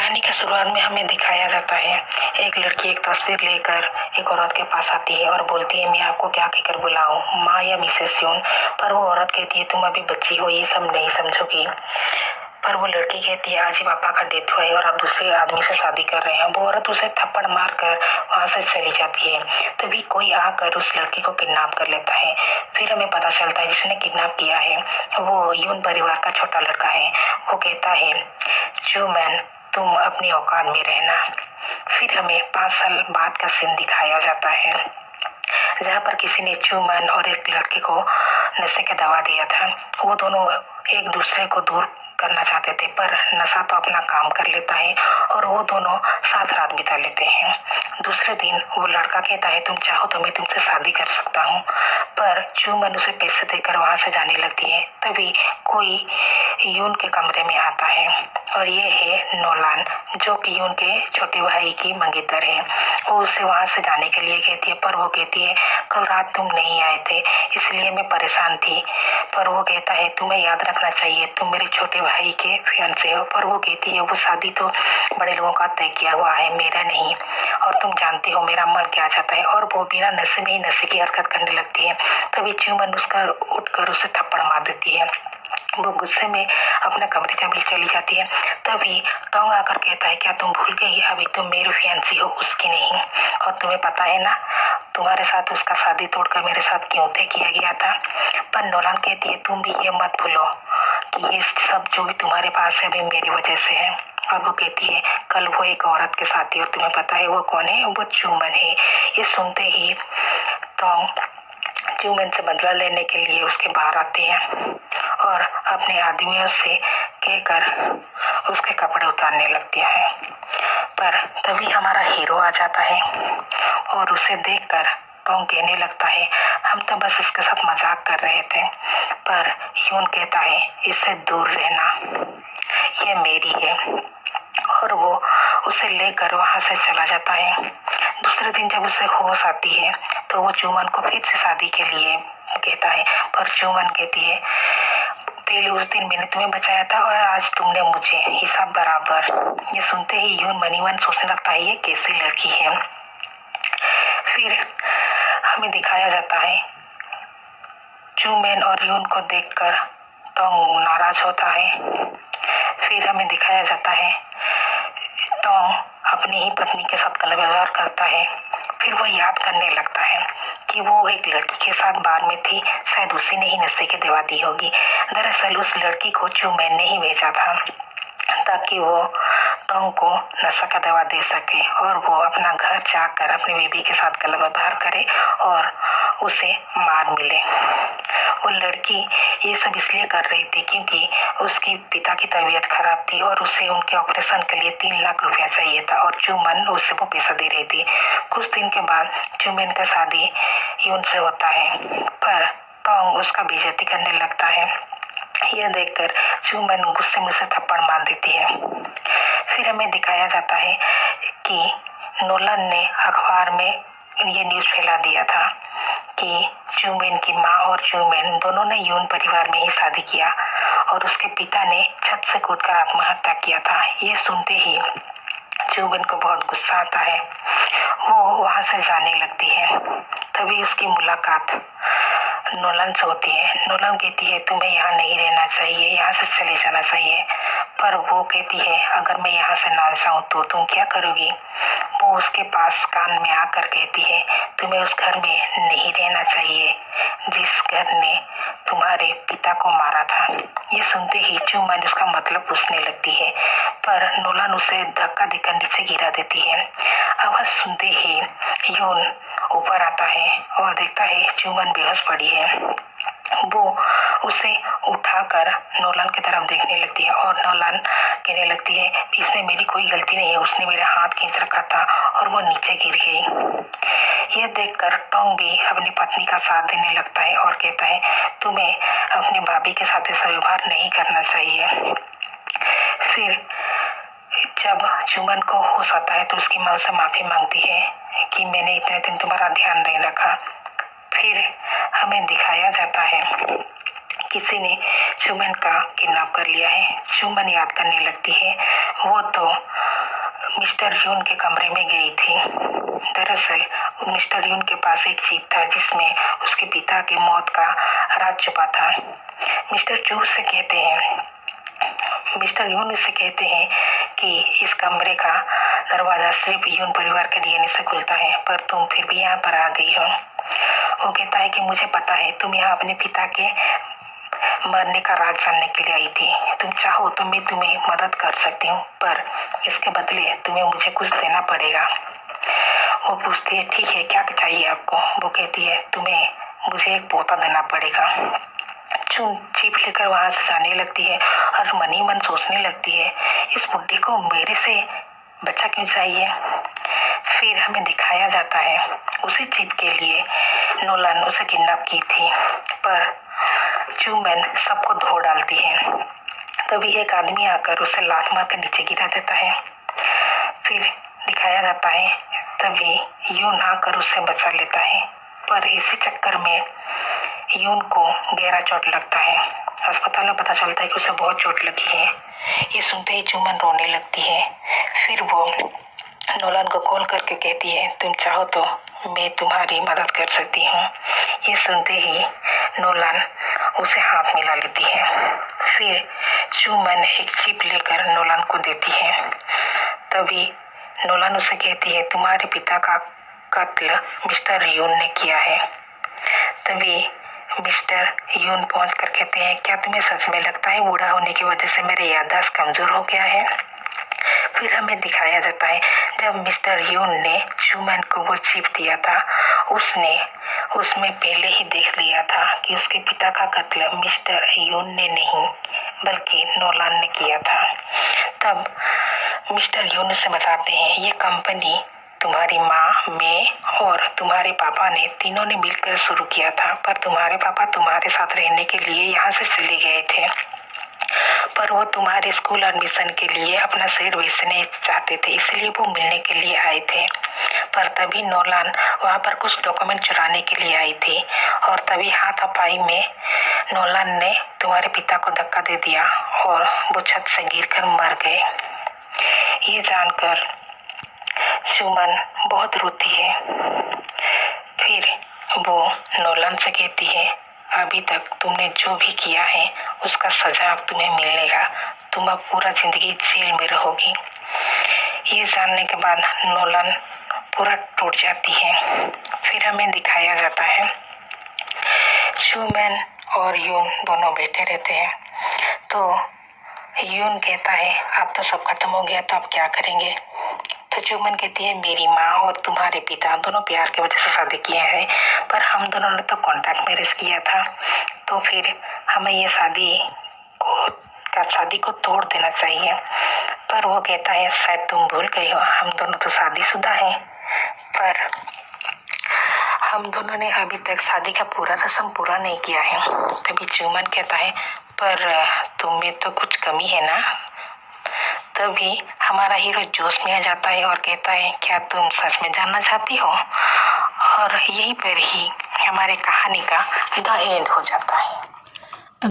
कहानी के शुरुआत में हमें दिखाया जाता है एक लड़की एक तस्वीर लेकर एक औरत के पास आती है और बोलती है, मैं आपको क्या कहकर बुलाऊं, माँ या मिसेस यून। पर वो औरत कहती है, तुम अभी बच्ची हो, ये सब नहीं समझोगी। पर वो लड़की कहती है, आज ही पापा का डेथ हुआ है और आप दूसरे आदमी से शादी कर रहे हैं। वो औरत उसे थप्पड़ मार कर वहाँ से चली जाती है। तभी कोई आकर उस लड़की को किडनैप कर लेता है। फिर हमें पता चलता है जिसने किडनैप किया है वो यून परिवार का छोटा लड़का है। वो कहता है, चूमैन तुम अपनी औकात में रहना। फिर हमें 5 साल बाद का सीन दिखाया जाता है जहाँ पर किसी ने चूमैन और एक लड़के को नशे का दवा दिया था। वो दोनों एक दूसरे को दूर करना चाहते थे, पर नशा तो अपना काम कर लेता है और वो दोनों साथ रात बिता लेते हैं। दूसरे दिन वो लड़का कहता है, तुम चाहो तो मैं तुमसे शादी कर सकता हूँ। पर चूमैन उसे पैसे देकर वहाँ से जाने लगती है। तभी कोई यून के कमरे में आता है और ये है नोलान, जो कि यून के छोटे भाई की मंगेतर है। वो उससे वहाँ से जाने के लिए कहती है, पर वो कहती है, कल रात तुम नहीं आए थे इसलिए मैं परेशान थी। पर वो कहता है, तुम्हें याद रखना चाहिए तुम मेरे छोटे भाई के फियांसे हो। पर वो कहती है, वो शादी तो बड़े लोगों का तय किया हुआ है, मेरा नहीं, और तुम जानते हो मेरा मन क्या चाहता है। और वो बिना नशे में ही नशे की हरकत करने लगती है। तभी चूमैन उसका उठकर उसे थप्पड़ मार देती है। वो गुस्से में अपने कमरे में चली जाती है। तभी टोंग आकर कहता है, क्या तुम भूल गई, अभी तुम मेरी फियांसी हो, उसकी नहीं। और तुम्हें पता है ना तुम्हारे साथ उसका शादी तोड़कर मेरे साथ क्यों तय किया गया था। पर नोलान कहती है, तुम भी ये मत भूलो कि ये सब जो भी तुम्हारे पास है अभी मेरी वजह से है। और वो कहती है, कल वो एक औरत के साथ थी और तुम्हें पता है वो कौन है, वो चूमैन है। ये सुनते ही टोंग चूमैन से बदला लेने के लिए उसके बाहर आते हैं और अपने आदमियों से कहकर उसके कपड़े उतारने लगती है। पर तभी हमारा हीरो आ जाता है और उसे देखकर टोंग कहने लगता है, हम तो बस इसके साथ मजाक कर रहे थे। पर यून कहता है, इससे दूर रहना, ये मेरी है। और वो उसे लेकर वहाँ से चला जाता है। दूसरे दिन जब उसे होश आती है तो वो चूमैन को फिर से शादी के लिए कहता है। पर चूमैन कहती है, पहले उस दिन मैंने तुम्हें बचाया था और आज तुमने मुझे, हिसाब बराबर। ये सुनते ही यून मनी मन सोचने लगता है, ये कैसी लड़की है। फिर हमें दिखाया जाता है चूमैन और यून को देखकर टोंग नाराज होता है। फिर हमें दिखाया जाता है टोंग अपनी ही पत्नी के साथ गलत व्यवहार करता है। फिर वो याद करने लगता है कि वो एक लड़की के साथ बार में थी, शायद उसी ने ही नशे की दवा दी होगी। दरअसल उस लड़की को चूमैन ने ही भेजा था ताकि वो टोंग को नशा का दवा दे सके और वो अपना घर जाकर अपनी बेबी के साथ गलत व्यवहार करे और उसे मार मिले। वो लड़की ये सब इसलिए कर रही थी क्योंकि उसकी पिता की तबीयत खराब थी और उसे उनके ऑपरेशन के लिए 3 लाख रुपया चाहिए था और चूमैन उससे वो पैसा दे रही थी। कुछ दिन के बाद चूमैन का शादी यून से होता है, पर टोंग उसका बेइज्जती करने लगता है। यह देखकर चूमैन गुस्से में उसे थप्पड़ मार देती है। फिर हमें दिखाया जाता है कि नोलान ने अखबार में ये न्यूज़ फैला दिया था कि चूमैन की माँ और चूमैन दोनों ने यून परिवार में ही शादी किया और उसके पिता ने छत से कूदकर आत्महत्या किया था। ये सुनते ही चूमैन को बहुत गुस्सा आता है। वो वहाँ से जाने लगती है। तभी उसकी मुलाकात नोलान से होती है। नोलान कहती है, तुम्हें यहाँ नहीं रहना चाहिए, यहाँ से चले जाना चाहिए। पर वो कहती है, अगर मैं यहाँ से ना जाऊँ तो तुम क्या करोगी। वो उसके पास कान में आकर कहती है, तुम्हें उस घर में नहीं रहना चाहिए जिस घर ने तुम्हारे पिता को मारा था। ये सुनते ही चूमैन उसका मतलब पूछने लगती है, पर नोलान उसे धक्का देकर नीचे गिरा देती है। आवाज सुनते ही यून ऊपर आता है और देखता है चूमैन बेहोश पड़ी है। वो उसे उठाकर नोलान की तरफ देखने लगती है और नोलान कहने लगती है, इसमें मेरी कोई गलती नहीं है, उसने मेरा हाथ खींच रखा था और वो नीचे गिर गई। यह देखकर टोंग भी अपनी पत्नी का साथ देने लगता है और कहता है, तुम्हें अपनी भाभी के साथ ऐसा व्यवहार नहीं करना चाहिए। फिर जब चूमैन को होश आता है तो उसकी माँ से माफ़ी मांगती है कि मैंने इतने दिन तुम्हारा ध्यान नहीं रखा। फिर हमें दिखाया जाता है किसी ने चूमैन का किडनैप कर लिया है। चूमैन याद करने लगती है, वो तो मिस्टर यून के कमरे में गई थी। दरअसल मिस्टर यून के पास एक चिप था जिसमें उसके पिता की मौत का राज छुपा था। मिस्टर यून से कहते हैं कि इस कमरे का दरवाजा सिर्फ यून परिवार के डीएनए से खुलता है, पर तुम फिर भी यहाँ पर आ गई हो। वो कहता है कि मुझे पता है तुम यहाँ अपने पिता के मरने का राज जानने के लिए आई थी। तुम चाहो तो मैं तुम्हें मदद कर सकती हूँ, पर इसके बदले तुम्हें मुझे कुछ देना पड़ेगा। वो पूछती है ठीक है, क्या चाहिए आपको? वो कहती है तुम्हें मुझे एक पोता देना पड़ेगा। चुन चिप लेकर वहां से जाने लगती है और मन ही मन सोचने लगती है इस बुड्ढे को मेरे से बच्चा क्यों चाहिए। फिर हमें दिखाया जाता है उसी चिप के लिए नोलन उसे किडनैप की थी, पर चूमैन सबको धो डालती है। तभी एक आदमी आकर उसे लात मार कर नीचे गिरा देता है। फिर दिखाया जाता है तभी यून आकर उसे बचा लेता है, पर इसी चक्कर में यून को गहरा चोट लगता है। अस्पताल में पता चलता है कि उसे बहुत चोट लगी है। ये सुनते ही चूमन रोने लगती है। फिर वो नोलन को कॉल करके कहती है तुम चाहो तो मैं तुम्हारी मदद कर सकती हूँ। ये सुनते ही नोलन उसे हाथ मिला लेती है। फिर चूमन एक चिप लेकर नोलन को देती है। तभी नोलन उसे कहती है तुम्हारे पिता का कत्ल मिस्टर यून ने किया है। तभी मिस्टर यून पहुंच कर कहते हैं क्या तुम्हें सच में लगता है बूढ़ा होने की वजह से मेरे याददाश्त कमजोर हो गया है? फिर हमें दिखाया जाता है जब मिस्टर यून ने चूमैन को वो चिप दिया था उसने उसमें पहले ही देख लिया था कि उसके पिता का कत्ल मिस्टर यून ने नहीं बल्कि नोलन ने किया था। तब मिस्टर यून से बताते हैं ये कंपनी तुम्हारी माँ, मैं और तुम्हारे पापा ने तीनों ने मिलकर शुरू किया था, पर तुम्हारे पापा तुम्हारे साथ रहने के लिए यहाँ से चले गए थे, पर वो तुम्हारे स्कूल एडमिशन के लिए अपना शहर बेचने चाहते थे, इसलिए वो मिलने के लिए आए थे। पर तभी नोलन वहाँ पर कुछ डॉक्यूमेंट चुराने के लिए आई थी और तभी हाथापाई में नोलन ने तुम्हारे पिता को धक्का दे दिया और वो छत से गिरकर मर गए। ये जानकर चूमन बहुत रोती है। फिर वो नोलन से कहती है अभी तक तुमने जो भी किया है उसका सजा अब तुम्हें मिलेगा, तुम अब पूरा जिंदगी जेल में रहोगी। ये जानने के बाद नोलन पूरा टूट जाती है। फिर हमें दिखाया जाता है चूमैन और यून दोनों बैठे रहते हैं। तो यून कहता है अब तो सब खत्म हो गया, तो अब क्या करेंगे? तो चूमैन कहती है मेरी माँ और तुम्हारे पिता दोनों प्यार की वजह से शादी किए हैं, पर हम दोनों ने तो कॉन्ट्रैक्ट मैरिज किया था, तो फिर हमें ये शादी को तोड़ देना चाहिए। पर वो कहता है शायद तुम भूल गई हो, हम दोनों तो शादीशुदा हैं, पर हम दोनों ने अभी तक शादी का पूरा रस्म पूरा नहीं किया है। तभी चूमैन कहता है पर तुम्हें तो कुछ कमी है ना। तभी हमारा हीरो जोश में आ जाता है और कहता है क्या तुम सच में जानना चाहती हो? और यहीं पर ही हमारे कहानी का द एंड हो जाता है।